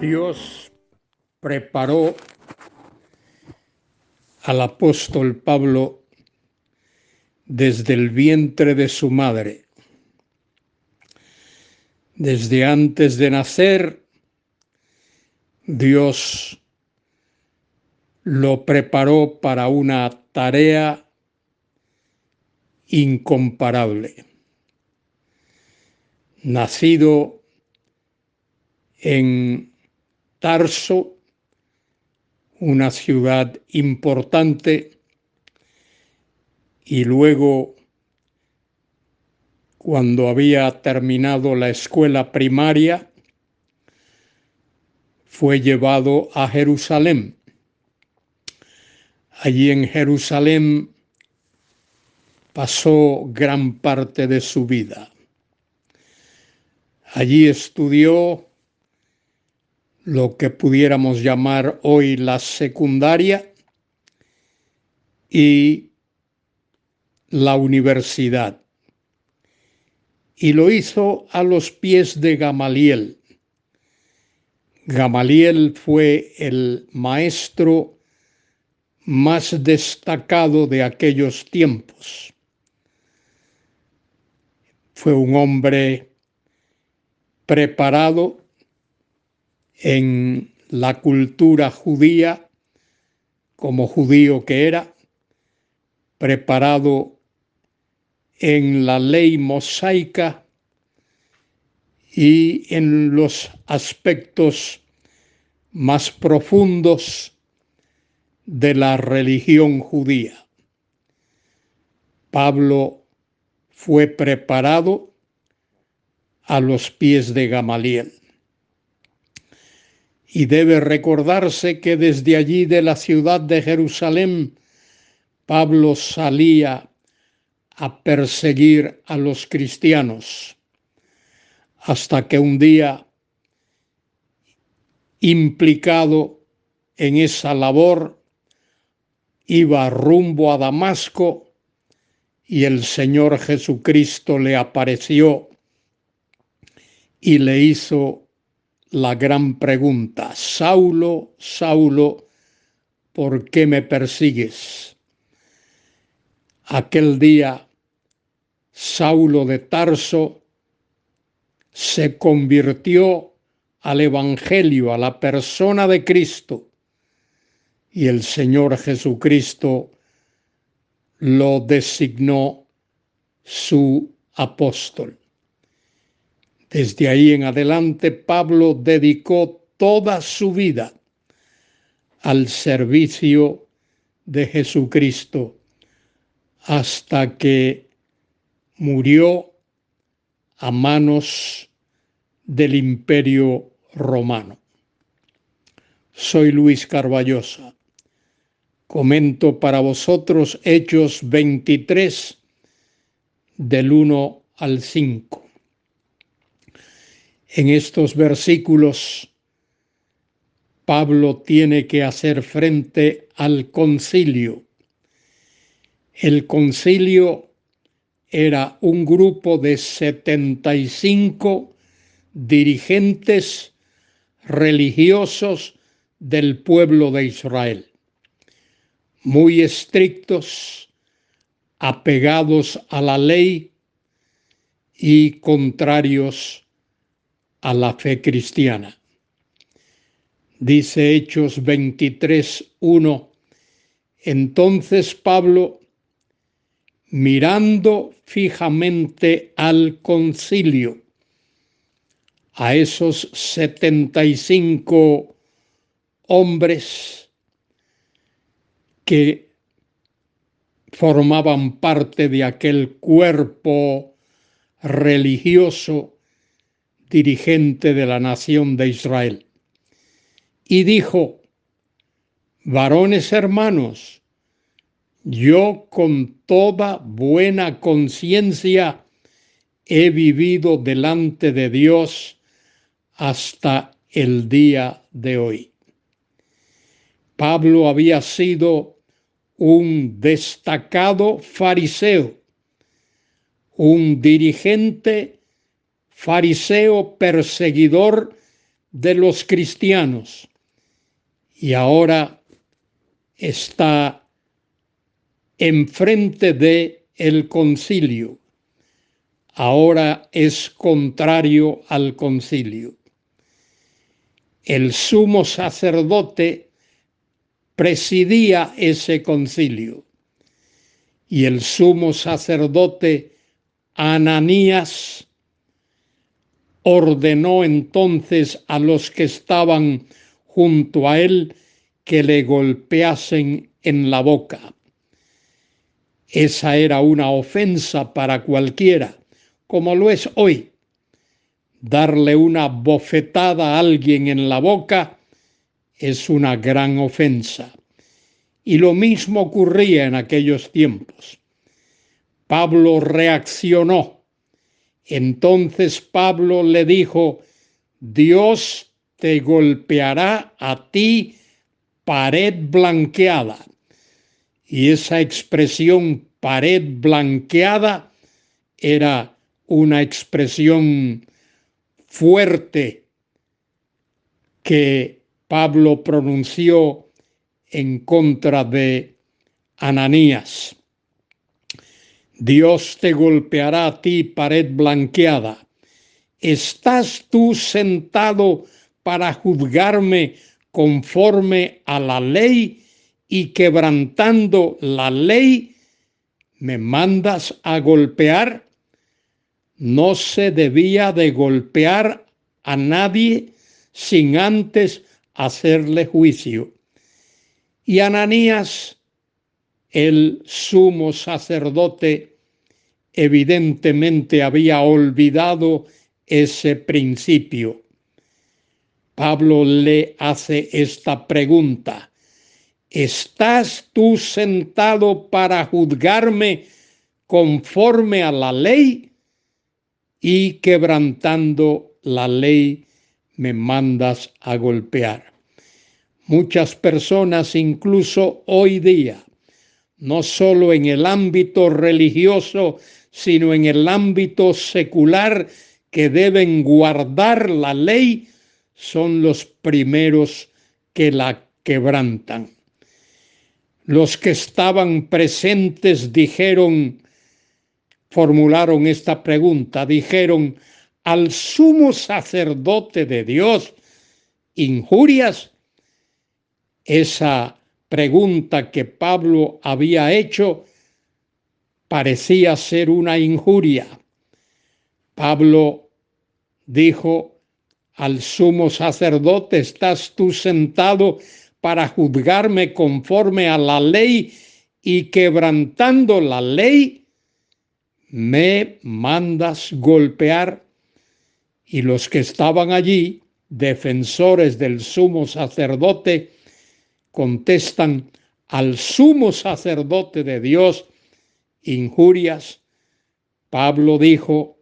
Dios preparó al apóstol Pablo desde el vientre de su madre. Desde antes de nacer, Dios lo preparó para una tarea incomparable. Nacido en Tarso, una ciudad importante, y luego, cuando había terminado la escuela primaria, fue llevado a Jerusalén. Allí en Jerusalén pasó gran parte de su vida. Allí estudió lo que pudiéramos llamar hoy la secundaria y la universidad. Y lo hizo a los pies de Gamaliel. Gamaliel fue el maestro más destacado de aquellos tiempos. Fue un hombre preparado en la cultura judía, como judío que era, preparado en la ley mosaica y en los aspectos más profundos de la religión judía. Pablo fue preparado a los pies de Gamaliel. Y debe recordarse que desde allí, de la ciudad de Jerusalén, Pablo salía a perseguir a los cristianos, hasta que un día, implicado en esa labor, iba rumbo a Damasco y el Señor Jesucristo le apareció y le hizo la gran pregunta: Saulo, Saulo, ¿por qué me persigues? Aquel día, Saulo de Tarso se convirtió al Evangelio, a la persona de Cristo, y el Señor Jesucristo lo designó su apóstol. Desde ahí en adelante, Pablo dedicó toda su vida al servicio de Jesucristo hasta que murió a manos del Imperio Romano. Soy Luis Carballosa. Comento para vosotros Hechos 23, del 1 al 5. En estos versículos, Pablo tiene que hacer frente al concilio. El concilio era un grupo de 75 dirigentes religiosos del pueblo de Israel, muy estrictos, apegados a la ley y contrarios a la fe cristiana. Dice Hechos 23:1: entonces Pablo, mirando fijamente al concilio, a esos 75 hombres que formaban parte de aquel cuerpo religioso dirigente de la nación de Israel, y dijo: varones hermanos, yo con toda buena conciencia he vivido delante de Dios hasta el día de hoy. Pablo había sido un destacado fariseo, un dirigente fariseo perseguidor de los cristianos y ahora está enfrente de el concilio. Ahora es contrario al concilio. El sumo sacerdote presidía ese concilio y el sumo sacerdote Ananías ordenó entonces a los que estaban junto a él que le golpeasen en la boca. Esa era una ofensa para cualquiera, como lo es hoy. Darle una bofetada a alguien en la boca es una gran ofensa. Y lo mismo ocurría en aquellos tiempos. Pablo reaccionó. Entonces Pablo le dijo: Dios te golpeará a ti pared blanqueada. Y esa expresión pared blanqueada era una expresión fuerte que Pablo pronunció en contra de Ananías. Dios te golpeará a ti pared blanqueada. ¿Estás tú sentado para juzgarme conforme a la ley y quebrantando la ley me mandas a golpear? No se debía de golpear a nadie sin antes hacerle juicio. Y Ananías, el sumo sacerdote, evidentemente había olvidado ese principio. Pablo le hace esta pregunta: ¿estás tú sentado para juzgarme conforme a la ley y quebrantando la ley me mandas a golpear? Muchas personas, incluso hoy día, no solo en el ámbito religioso, sino en el ámbito secular, que deben guardar la ley, son los primeros que la quebrantan. Los que estaban presentes formularon esta pregunta, dijeron: ¿al sumo sacerdote de Dios injurias? Esa pregunta que Pablo había hecho parecía ser una injuria. Pablo dijo al sumo sacerdote: ¿estás tú sentado para juzgarme conforme a la ley y quebrantando la ley me mandas golpear? Y los que estaban allí, defensores del sumo sacerdote, contestan: al sumo sacerdote de Dios injurias. Pablo dijo: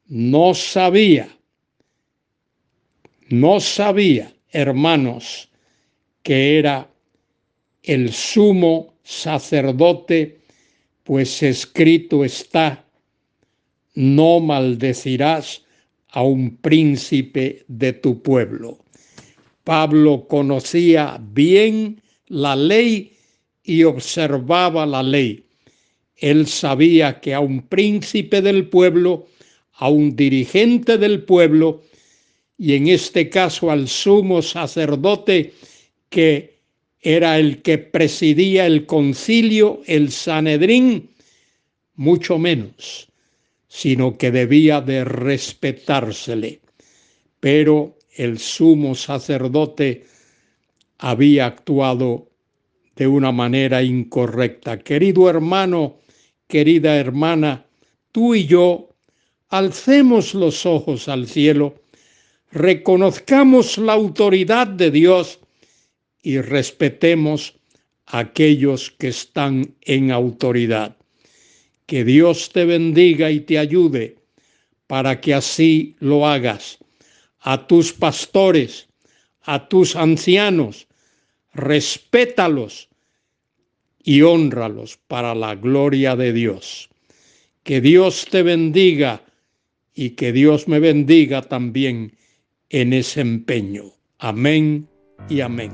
no sabía, hermanos, que era el sumo sacerdote, pues escrito está: no maldecirás a un príncipe de tu pueblo. Pablo conocía bien la ley y observaba la ley. Él sabía que a un príncipe del pueblo, a un dirigente del pueblo, y en este caso al sumo sacerdote, que era el que presidía el concilio, el Sanedrín, mucho menos, sino que debía de respetársele. Pero el sumo sacerdote había actuado de una manera incorrecta. Querido hermano, querida hermana, tú y yo alcemos los ojos al cielo, reconozcamos la autoridad de Dios y respetemos a aquellos que están en autoridad. Que Dios te bendiga y te ayude para que así lo hagas. A tus pastores, a tus ancianos, respétalos y hónralos para la gloria de Dios. Que Dios te bendiga y que Dios me bendiga también en ese empeño. Amén y amén.